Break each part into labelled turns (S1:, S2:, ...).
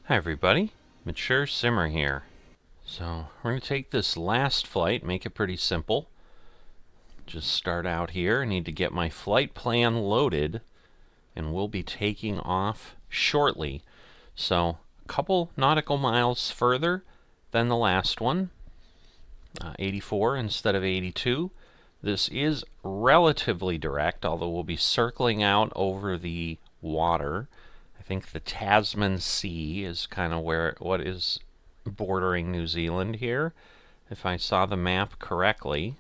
S1: Hi everybody, Mature Simmer here. So we're going to take this last flight, make it pretty simple. Just start out here. I need to get my flight plan loaded and we'll be taking off shortly. So a couple nautical miles further than the last one, 84 instead of 82. This is relatively direct, although we'll be circling out over the water. I think the Tasman Sea is kind of what is bordering New Zealand here, if I saw the map correctly.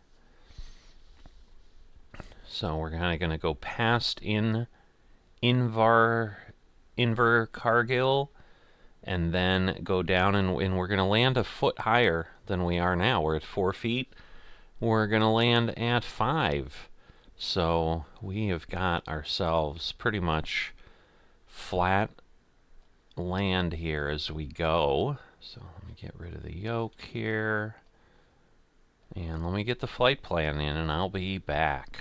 S1: So we're kind of going to go past Invercargill and then go down, and we're going to land a foot higher than we are now. We're at 4 feet. We're going to land at 5. So we have got ourselves pretty much flat land here as we go. So let me get rid of the yoke here. And let me get the flight plan in and I'll be back.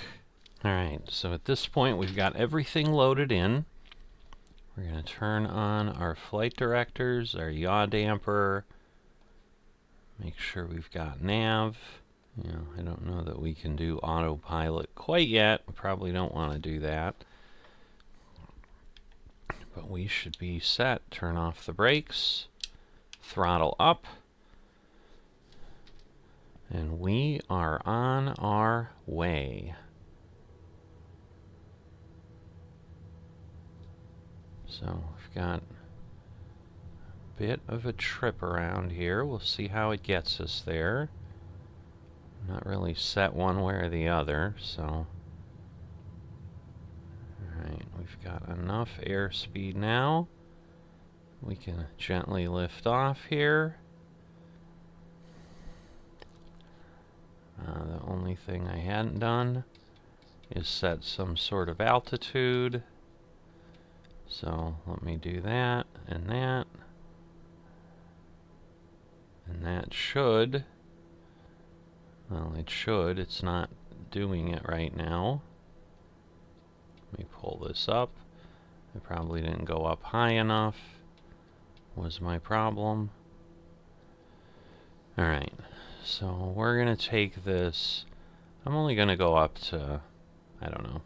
S1: Alright, so at this point we've got everything loaded in. We're going to turn on our flight directors, our yaw damper. Make sure we've got nav. I don't know that we can do autopilot quite yet. We probably don't want to do that. But we should be set. Turn off the brakes. Throttle up. And we are on our way. So we've got a bit of a trip around here. We'll see how it gets us there. Not really set one way or the other, so. Alright, we've got enough airspeed now. We can gently lift off here. The only thing I hadn't done is set some sort of altitude. So let me do that and that. And that should, well, it should, it's not doing it right now. Let me pull this up. I probably didn't go up high enough, was my problem. Alright, so we're going to take this. I'm only going to go up to, I don't know,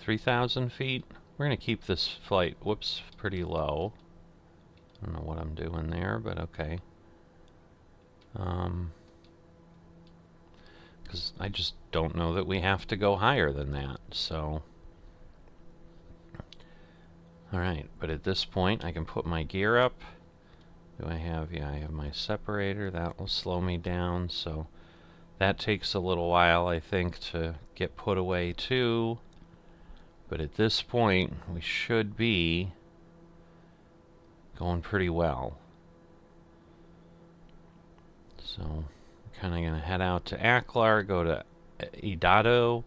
S1: 3,000 feet. We're going to keep this flight, whoops, pretty low. I don't know what I'm doing there, but okay. Because I just don't know that we have to go higher than that, so. Alright, but at this point I can put my gear up. Do I have, yeah, I have my separator. That will slow me down, so that takes a little while, I think, to get put away too. But at this point, we should be going pretty well. So we're kind of going to head out to Aklar, go to Idado,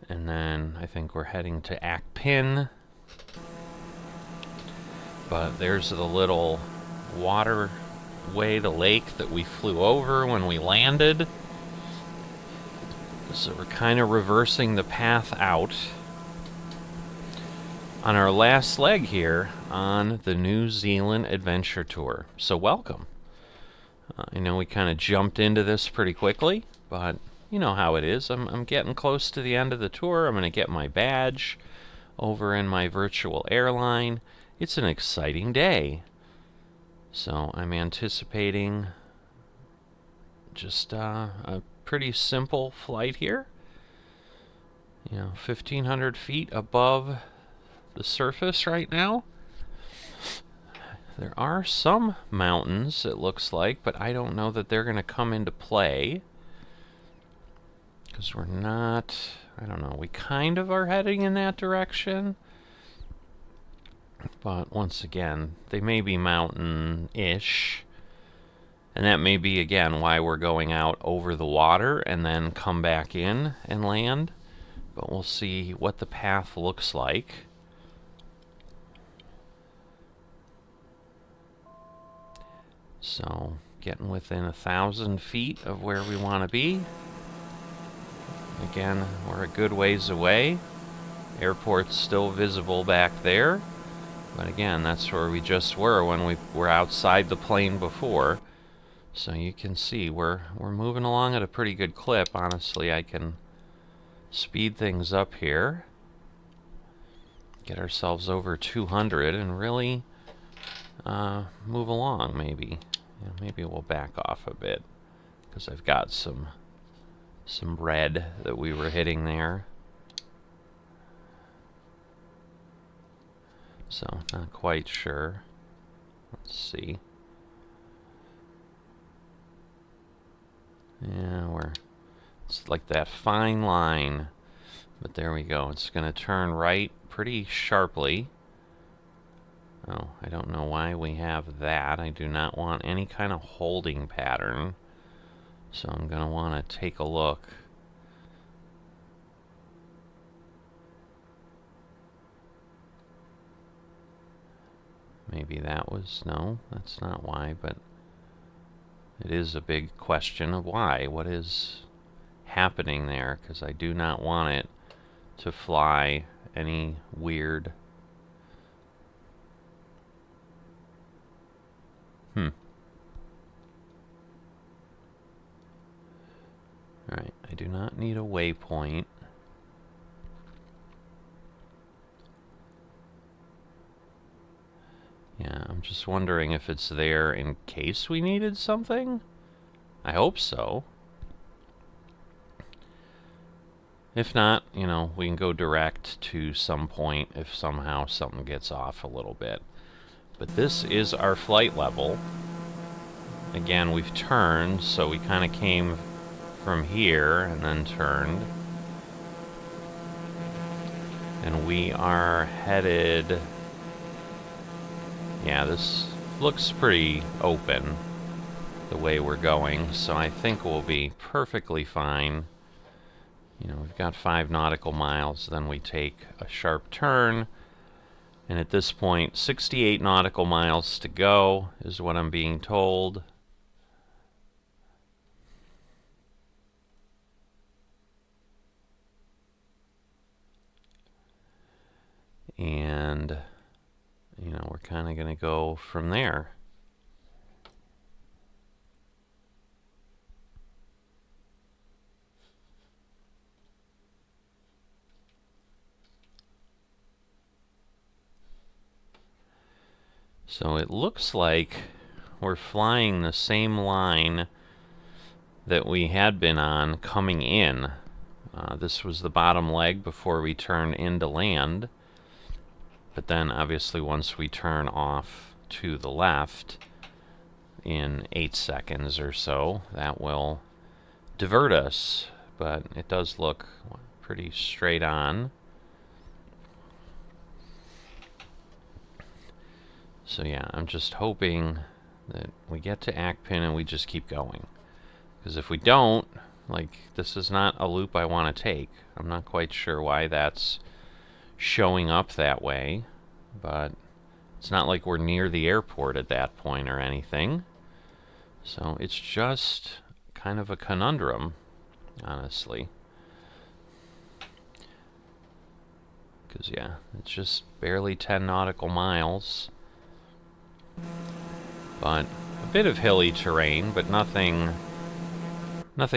S1: and then I think we're heading to Akpin. But there's the little waterway, the lake that we flew over when we landed. So we're kind of reversing the path out on our last leg here on the New Zealand Adventure Tour. So welcome. I know we kind of jumped into this pretty quickly, but you know how it is. I'm getting close to the end of the tour. I'm going to get my badge over in my virtual airline. It's an exciting day. So I'm anticipating just a pretty simple flight here. 1,500 feet above the surface right now. There are some mountains, it looks like, but I don't know that they're going to come into play. Because we're not, I don't know, we kind of are heading in that direction. But once again, they may be mountain-ish. And that may be, again, why we're going out over the water and then come back in and land. But we'll see what the path looks like. So, getting within 1,000 feet of where we want to be. Again, we're a good ways away. Airport's still visible back there. But again, that's where we just were when we were outside the plane before. So you can see we're moving along at a pretty good clip. Honestly, I can speed things up here. Get ourselves over 200 and really move along, maybe. Yeah, maybe we'll back off a bit because I've got some red that we were hitting there. So, not quite sure. Let's see. Yeah, it's like that fine line. But there we go. It's going to turn right pretty sharply. Oh, I don't know why we have that. I do not want any kind of holding pattern. So I'm going to want to take a look. Maybe that was... No, that's not why, but it is a big question of why. What is happening there? Because I do not want it to fly any weird... Alright, I do not need a waypoint. Yeah, I'm just wondering if it's there in case we needed something? I hope so. If not, you know, we can go direct to some point if somehow something gets off a little bit. But this is our flight level. Again, we've turned, so we kind of came from here and then turned. And we are headed... Yeah, this looks pretty open the way we're going, so I think we'll be perfectly fine. You know, we've got 5 nautical miles, then we take a sharp turn, and at this point, 68 nautical miles to go is what I'm being told. And, you know, we're kind of going to go from there. So it looks like we're flying the same line that we had been on coming in. This was the bottom leg before we turned into land. But then, obviously, once we turn off to the left in 8 seconds or so, that will divert us. But it does look pretty straight on. So yeah, I'm just hoping that we get to Akpin and we just keep going. Because if we don't, like, this is not a loop I want to take. I'm not quite sure why that's showing up that way, but it's not like we're near the airport at that point or anything. So it's just kind of a conundrum, honestly. Because, yeah, it's just barely 10 nautical miles. But a bit of hilly terrain, but nothing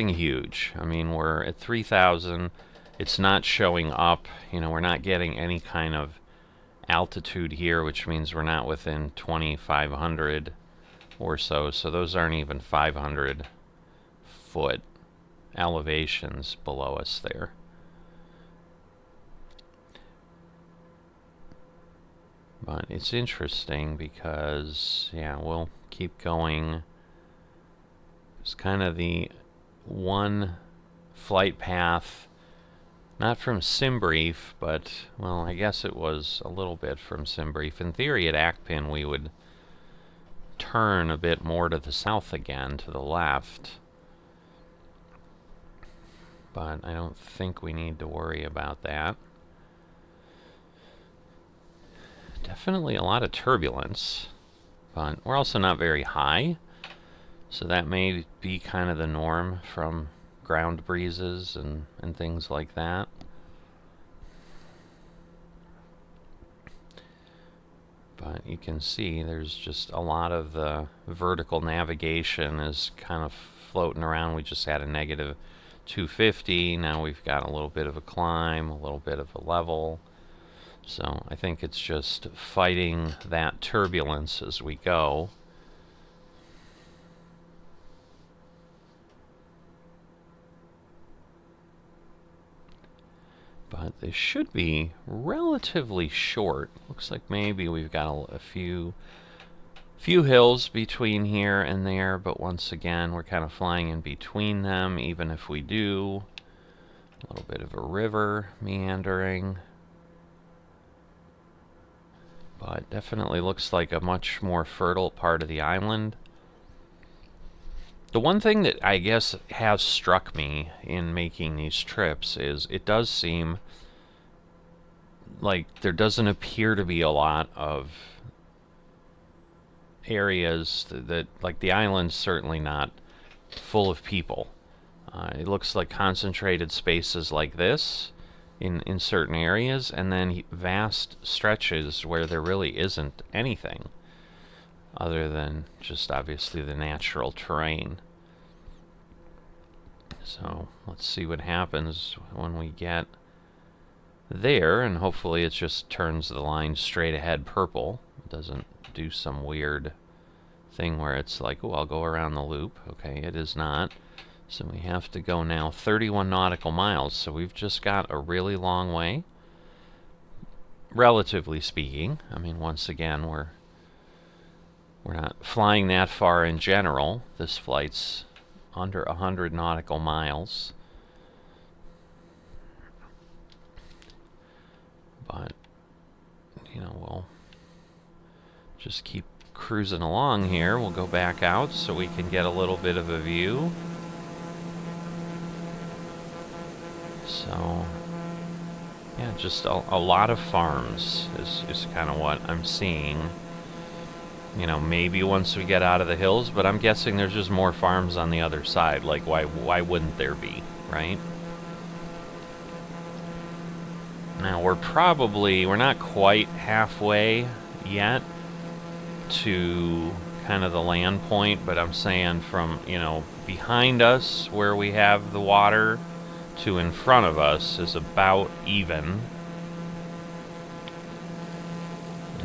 S1: huge. I mean, we're at 3,000. It's not showing up. You know, we're not getting any kind of altitude here, which means we're not within 2,500 or so. So those aren't even 500 foot elevations below us there. But it's interesting because, yeah, we'll keep going. It's kind of the one flight path, not from Simbrief, but, well, I guess it was a little bit from Simbrief. In theory, at Akpin, we would turn a bit more to the south again, to the left. But I don't think we need to worry about that. Definitely a lot of turbulence, but we're also not very high, so that may be kind of the norm from ground breezes and things like that. you can see there's just a lot of the vertical navigation is kind of floating around. We just had a negative 250. Now we've got a little bit of a climb, a little bit of a level. So I think it's just fighting that turbulence as we go. But this should be relatively short. Looks like maybe we've got a few hills between here and there, but once again, we're kind of flying in between them, even if we do. A little bit of a river meandering. But definitely looks like a much more fertile part of the island. The one thing that I guess has struck me in making these trips is it does seem like there doesn't appear to be a lot of areas that like the island's certainly not full of people. It looks like concentrated spaces like this in certain areas, and then vast stretches where there really isn't anything other than just obviously the natural terrain. So let's see what happens when we get there, and hopefully it just turns the line straight ahead purple. It doesn't do some weird thing where it's like, oh, I'll go around the loop. Okay, it is not. So we have to go now 31 nautical miles, so we've just got a really long way, relatively speaking. I mean, once again, we're not flying that far in general. This flight's under 100 nautical miles. But, you know, we'll just keep cruising along here. We'll go back out so we can get a little bit of a view. So, yeah, just a lot of farms is kind of what I'm seeing. You know, maybe once we get out of the hills, but I'm guessing there's just more farms on the other side. Like, why wouldn't there be, right? Now, we're not quite halfway yet to kind of the land point, but I'm saying from, you know, behind us where we have the water to in front of us is about even.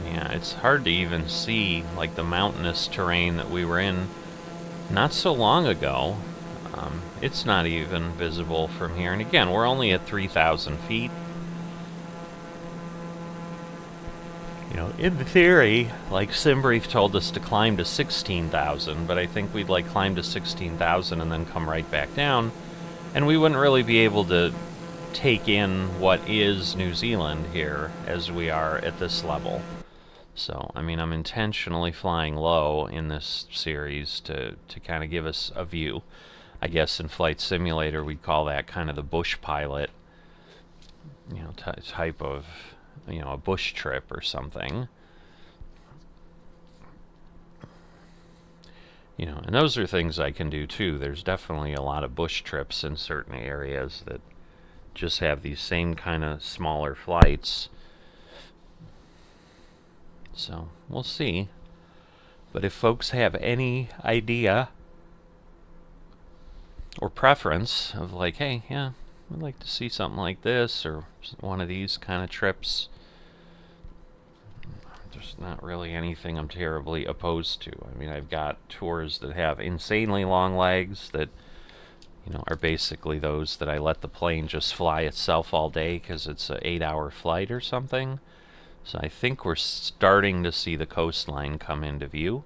S1: Yeah, it's hard to even see like the mountainous terrain that we were in not so long ago. It's not even visible from here. And again, we're only at 3,000 feet. You know, in theory, like SimBrief told us to climb to 16,000, but I think we'd like climb to 16,000 and then come right back down. And we wouldn't really be able to take in what is New Zealand here as we are at this level. So, I mean, I'm intentionally flying low in this series to kind of give us a view. I guess in Flight Simulator we'd call that kind of the bush pilot, you know, type of, you know, a bush trip or something. You know, and those are things I can do too. There's definitely a lot of bush trips in certain areas that just have these same kind of smaller flights. So, we'll see. But if folks have any idea or preference of like, hey, yeah, I'd like to see something like this or one of these kind of trips, there's not really anything I'm terribly opposed to. I mean, I've got tours that have insanely long legs that, you know, are basically those that I let the plane just fly itself all day because it's an 8-hour flight or something. So I think we're starting to see the coastline come into view.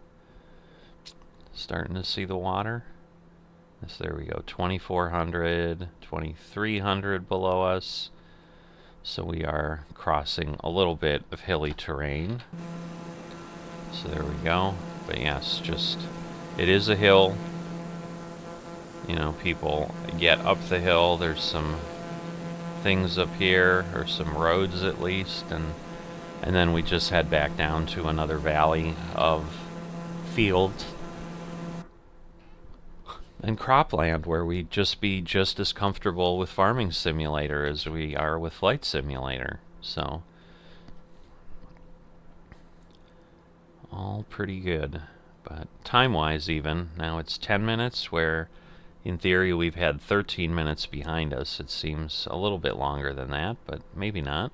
S1: Starting to see the water. Yes, there we go, 2,400, 2,300 below us. So we are crossing a little bit of hilly terrain. So there we go. But yes, just, it is a hill. You know, people get up the hill. There's some things up here, or some roads at least, and then we just head back down to another valley of fields and cropland where we'd just be just as comfortable with Farming Simulator as we are with Flight Simulator. So pretty good. But time-wise even, now it's 10 minutes, where in theory we've had 13 minutes behind us. It seems a little bit longer than that, but maybe not.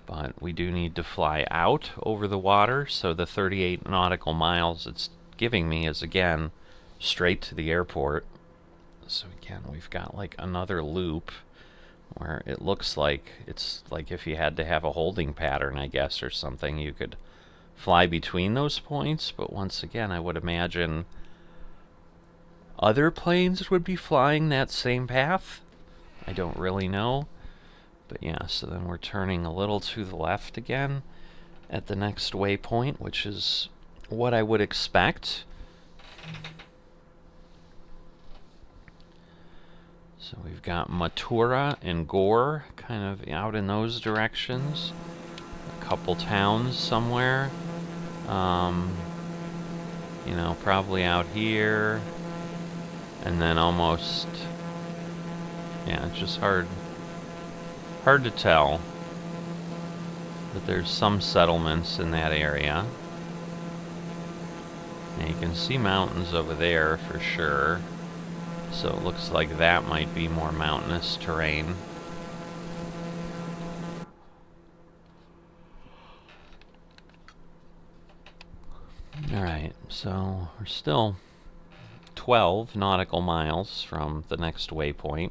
S1: But we do need to fly out over the water, so the 38 nautical miles it's giving me is, again, straight to the airport. So again, we've got like another loop where it looks like it's like if you had to have a holding pattern, I guess, or something, you could fly between those points. But once again, I would imagine other planes would be flying that same path. I don't really know. But yeah, so then we're turning a little to the left again at the next waypoint, which is what I would expect. So we've got Mathura and Gore kind of out in those directions. A couple towns somewhere. You know, probably out here. And then almost... yeah, it's just hard to tell. But there's some settlements in that area. And you can see mountains over there for sure. So it looks like that might be more mountainous terrain. Alright, so we're still 12 nautical miles from the next waypoint.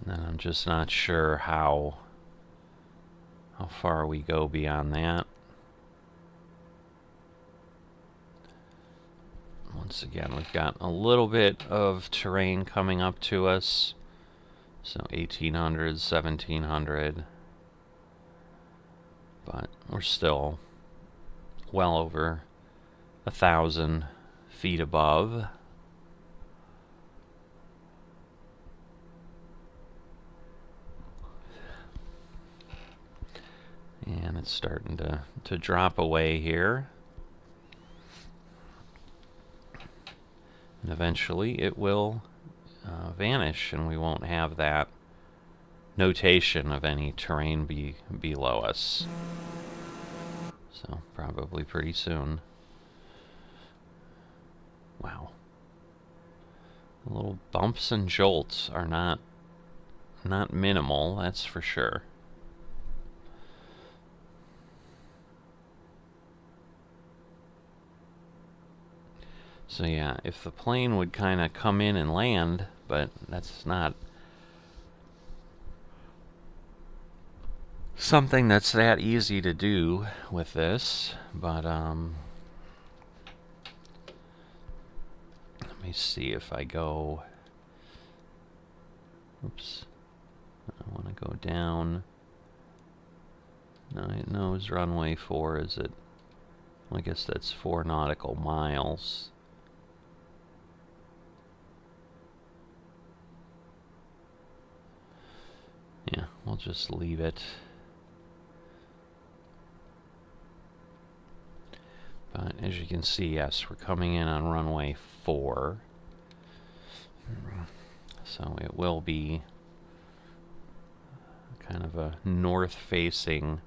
S1: And I'm just not sure how far we go beyond that. Once again, we've got a little bit of terrain coming up to us. So 1800, 1700. But we're still well over 1,000 feet above. And it's starting to drop away here. And eventually it will vanish, and we won't have that notation of any terrain below us. So probably pretty soon. Wow. The little bumps and jolts are not minimal, that's for sure. So yeah, if the plane would kind of come in and land, but that's not something that's that easy to do with this. But let me see if I go... oops. I want to go down. No, it knows runway 4, is it? Well, I guess that's 4 nautical miles. Yeah, we'll just leave it. But as you can see, yes, we're coming in on runway 4. So it will be kind of a north-facing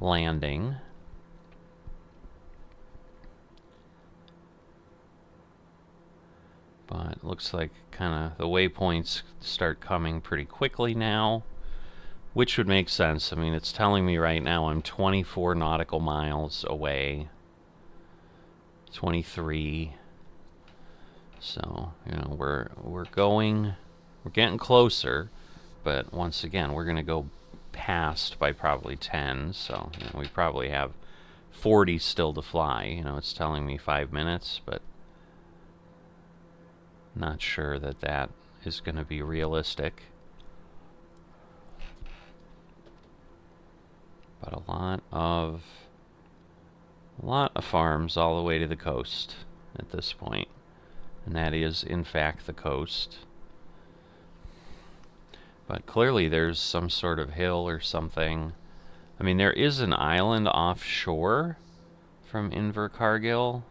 S1: landing. But it looks like kind of the waypoints start coming pretty quickly now, which would make sense. I mean, it's telling me right now I'm 24 nautical miles away. 23. So, you know, we're getting closer, but once again, we're going to go past by probably 10, so you know, we probably have 40 still to fly. You know, it's telling me 5 minutes, but not sure that is going to be realistic. But a lot of farms all the way to the coast at this point. And that is, in fact, the coast. But clearly there's some sort of hill or something. I mean, there is an island offshore from Invercargill.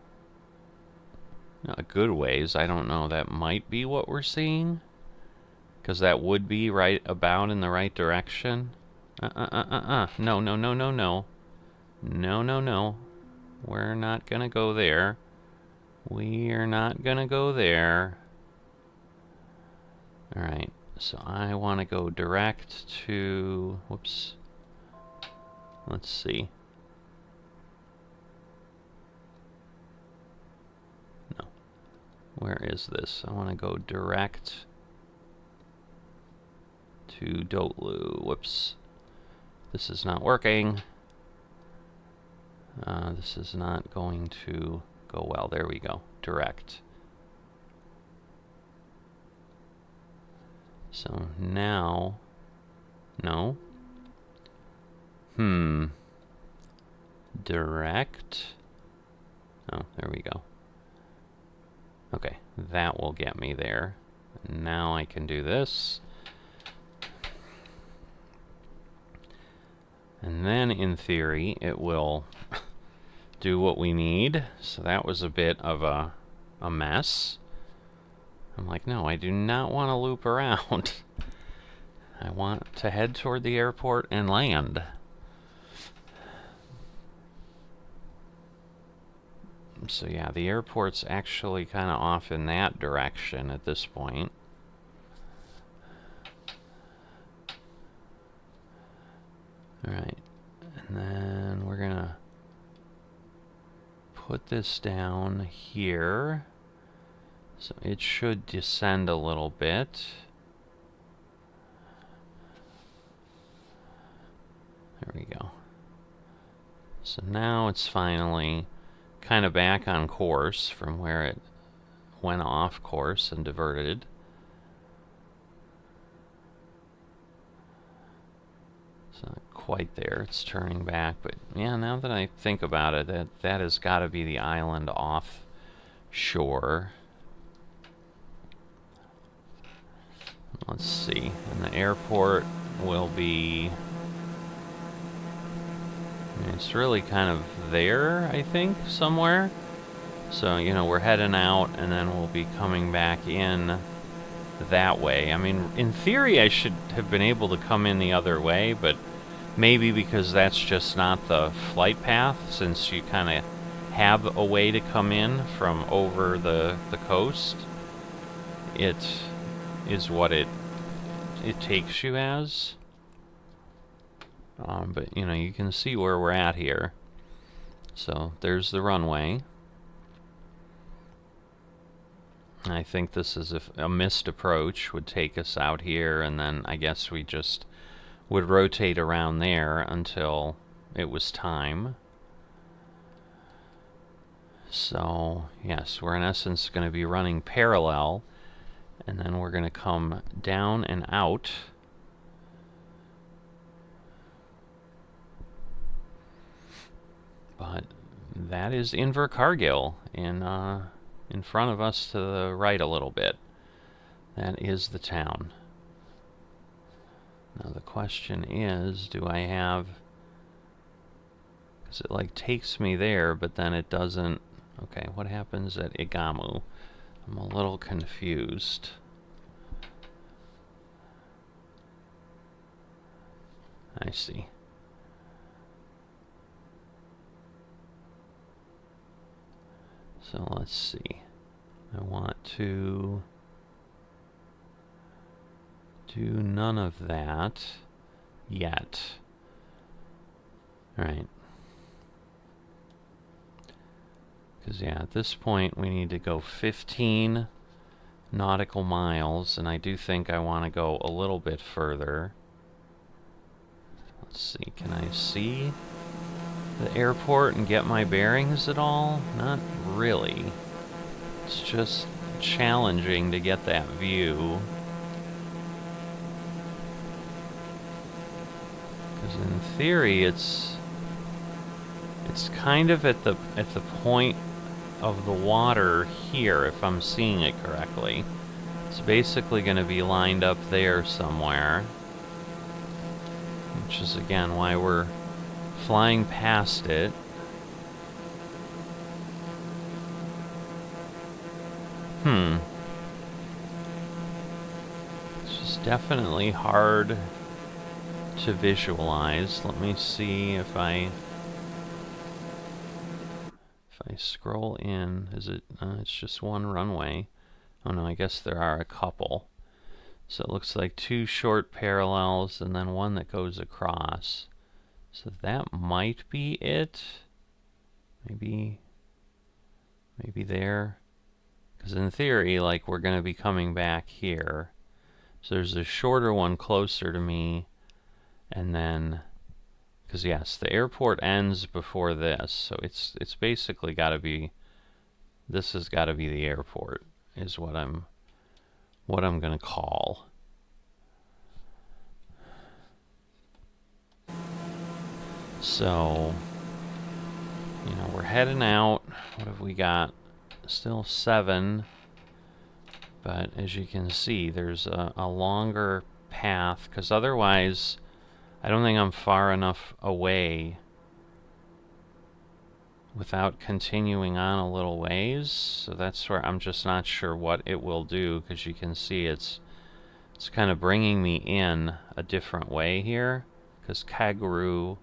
S1: A good ways. I don't know. That might be what we're seeing, because that would be right about in the right direction. No, no, no, no, no. No, no, no. We're not gonna go there. We're not gonna go there. Alright, so I want to go direct to... Whoops. Let's see. No. Where is this? I want to go direct to Dotlu. Whoops. This is not working. This is not going to go well. There we go. Direct. So now... No. Direct. Oh, there we go. Okay, that will get me there. Now I can do this. And then, in theory, it will do what we need. So that was a bit of a mess. I'm like, no, I do not want to loop around. I want to head toward the airport and land. So yeah, the airport's actually kind of off in that direction at this point. Alright, and then we're gonna put this down here. So it should descend a little bit. There we go. So now it's finally kind of back on course from where it went off course and diverted. It's not quite there, it's turning back, but yeah, now that I think about it, that has got to be the island offshore. Let's see, and the airport will be... It's really kind of there, I think, somewhere. So, you know, we're heading out, and then we'll be coming back in that way. I mean, in theory, I should have been able to come in the other way, but maybe because that's just not the flight path, since you kind of have a way to come in from over the coast. It is what it takes you as. But, you know, you can see where we're at here. So, there's the runway. I think this is a missed approach would take us out here, and then I guess we just would rotate around there until it was time. So, yes, we're in essence going to be running parallel, and then we're going to come down and out. But that is Invercargill in front of us to the right a little bit. That is the town. Now the question is, do I have... Because it like takes me there, but then it doesn't... Okay, what happens at Igamu? I'm a little confused. I see. So let's see. I want to do none of that yet. Alright. Because, yeah, at this point we need to go 15 nautical miles, and I do think I want to go a little bit further. Let's see, can I see the airport and get my bearings at all? Not really. It's just challenging to get that view. Because in theory it's kind of at the point of the water here, if I'm seeing it correctly. It's basically going to be lined up there somewhere. Which is again why we're flying past it. It's just definitely hard to visualize. Let me see if I scroll in. Is it? It's just one runway. Oh no, I guess there are a couple. So it looks like two short parallels and then one that goes across. So that might be it. Maybe there. Because in theory, like, we're going to be coming back here. So there's a shorter one closer to me. And then, because yes, the airport ends before this. So it's basically got to be, this has got to be the airport, is what I'm going to call. So, you know, we're heading out. What have we got? Still 7. But as you can see, there's a longer path, because otherwise, I don't think I'm far enough away without continuing on a little ways. So that's where I'm just not sure what it will do, because you can see it's kind of bringing me in a different way here, because Kaguru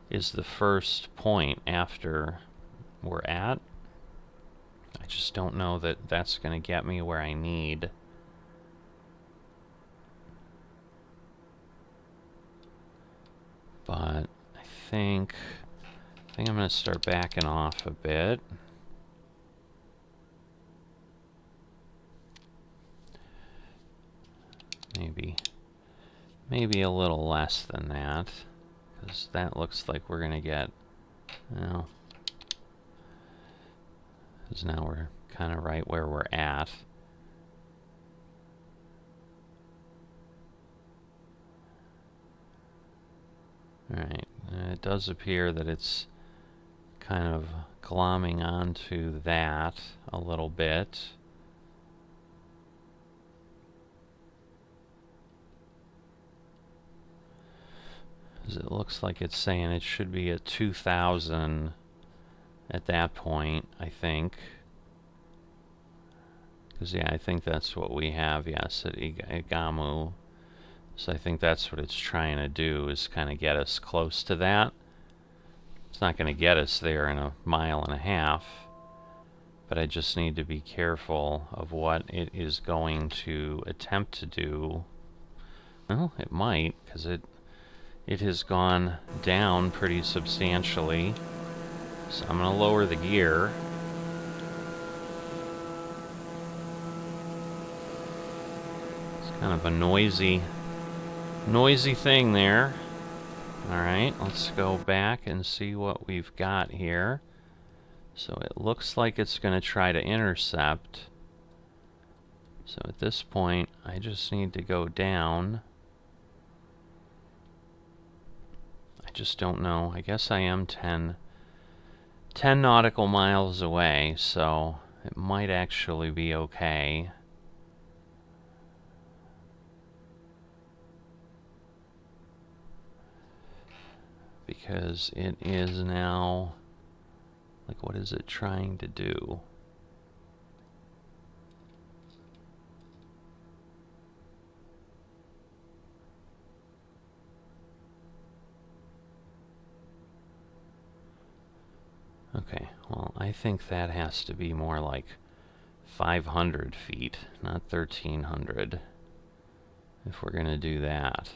S1: is the first point after we're at. I just don't know that that's going to get me where I need. But I think I'm going to start backing off a bit. Maybe a little less than that, because that looks like we're going to get, well, because now we're kind of right where we're at. Alright, it does appear that it's kind of glomming onto that a little bit. Because it looks like it's saying it should be at 2,000 at that point, I think. Because, yeah, I think that's what we have, yes, at Igamu. So I think that's what it's trying to do, is kind of get us close to that. It's not going to get us there in 1.5 miles, but I just need to be careful of what it is going to attempt to do. Well, it might, because it has gone down pretty substantially. So I'm going to lower the gear. It's kind of a noisy thing there. Alright, let's go back and see what we've got here. So it looks like it's going to try to intercept. So at this point, I just need to go down. I just don't know. I guess I am 10 nautical miles away, so it might actually be okay. Because it is now, like, what is it trying to do? Okay, well, I think that has to be more like 500 feet, not 1,300, if we're going to do that.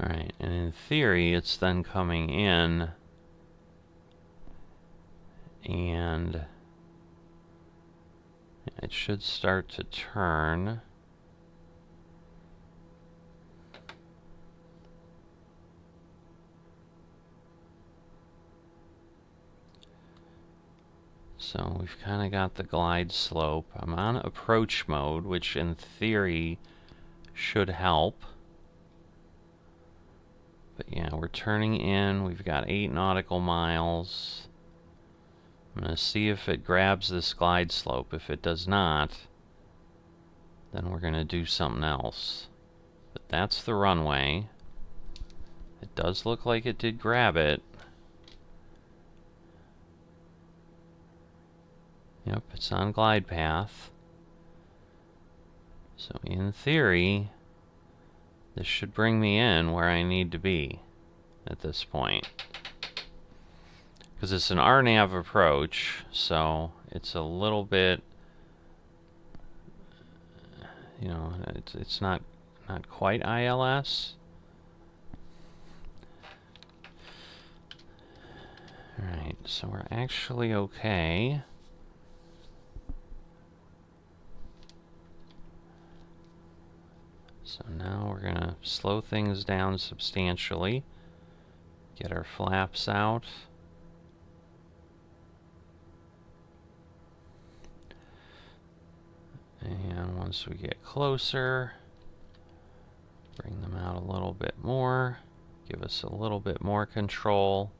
S1: Alright, and in theory, it's then coming in, and it should start to turn. So we've kind of got the glide slope. I'm on approach mode, which in theory should help. But yeah, we're turning in. We've got 8 nautical miles. I'm going to see if it grabs this glide slope. If it does not, then we're going to do something else. But that's the runway. It does look like it did grab it. Yep, it's on glide path. So in theory, this should bring me in where I need to be at this point. Because it's an RNAV approach, so it's a little bit, you know, it's not quite ILS. Alright, so we're actually okay. So now we're going to slow things down substantially. Get our flaps out. And once we get closer, bring them out a little bit more. Give us a little bit more control.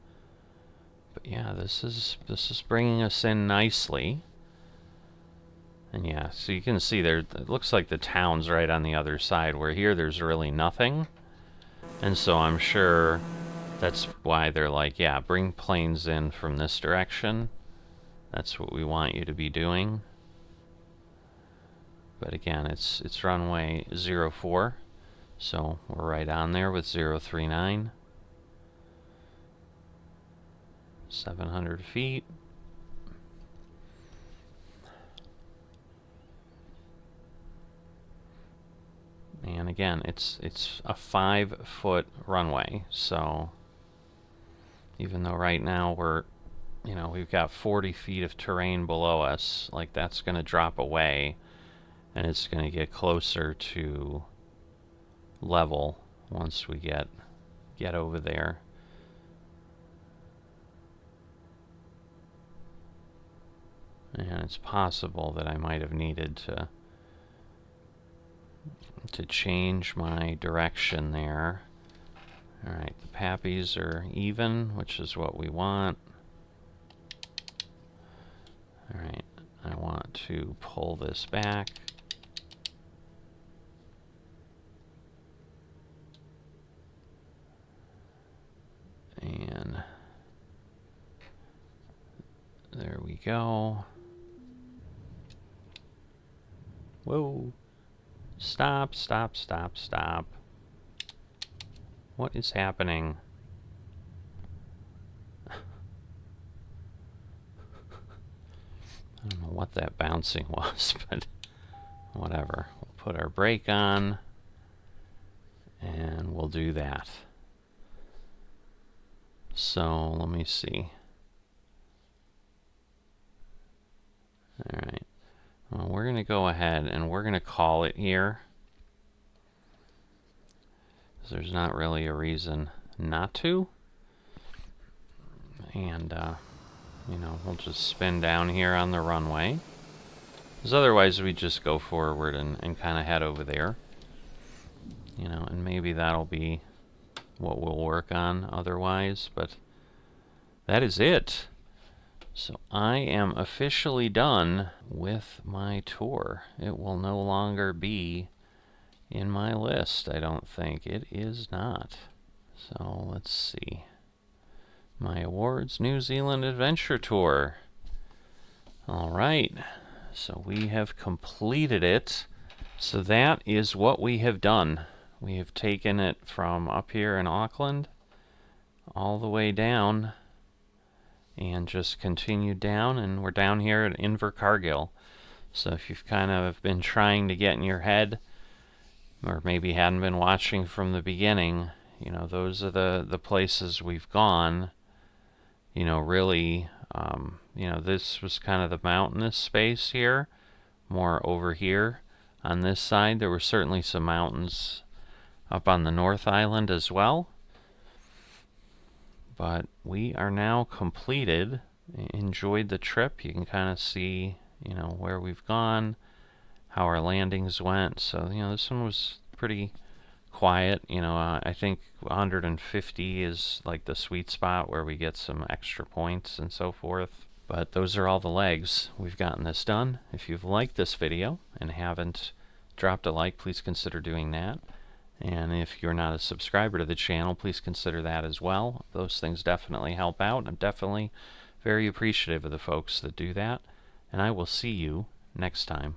S1: But yeah, this is bringing us in nicely. And yeah, so you can see there, it looks like the town's right on the other side, where here there's really nothing. And so I'm sure that's why they're like, yeah, bring planes in from this direction. That's what we want you to be doing. But again, it's runway 04, so we're right on there with 039. 700 feet. And again, it's a 5-foot runway, so even though right now we're, you know, we've got 40 feet of terrain below us, like that's going to drop away, and it's going to get closer to level once we get over there. And it's possible that I might have needed to change my direction there. Alright, the pappies are even, which is what we want. Alright, I want to pull this back. And there we go. Whoa. Stop, stop, stop, stop. What is happening? I don't know what that bouncing was, but whatever. We'll put our brake on, and we'll do that. So, let me see. Alright. Well, we're going to go ahead and we're going to call it here. There's not really a reason not to. And, you know, we'll just spin down here on the runway. Because otherwise we just go forward and kind of head over there. You know, and maybe that'll be what we'll work on otherwise. But that is it. So I am officially done with my tour. It will no longer be in my list, I don't think. It is not. So let's see. My awards, New Zealand Adventure Tour. Alright, so we have completed it. So that is what we have done. We have taken it from up here in Auckland all the way down and just continued down, and we're down here at Invercargill. So if you've kind of been trying to get in your head, or maybe hadn't been watching from the beginning, you know, those are the places we've gone. You know, really, you know, this was kind of the mountainous space here, more over here on this side. There were certainly some mountains up on the North Island as well. But we are now completed. Enjoyed the trip. You can kind of see, you know, where we've gone, how our landings went. So, you know, this one was pretty quiet. You know, I think 150 is like the sweet spot where we get some extra points and so forth. But those are all the legs. We've gotten this done. If you've liked this video and haven't dropped a like, please consider doing that. And if you're not a subscriber to the channel, please consider that as well. Those things definitely help out. I'm definitely very appreciative of the folks that do that. And I will see you next time.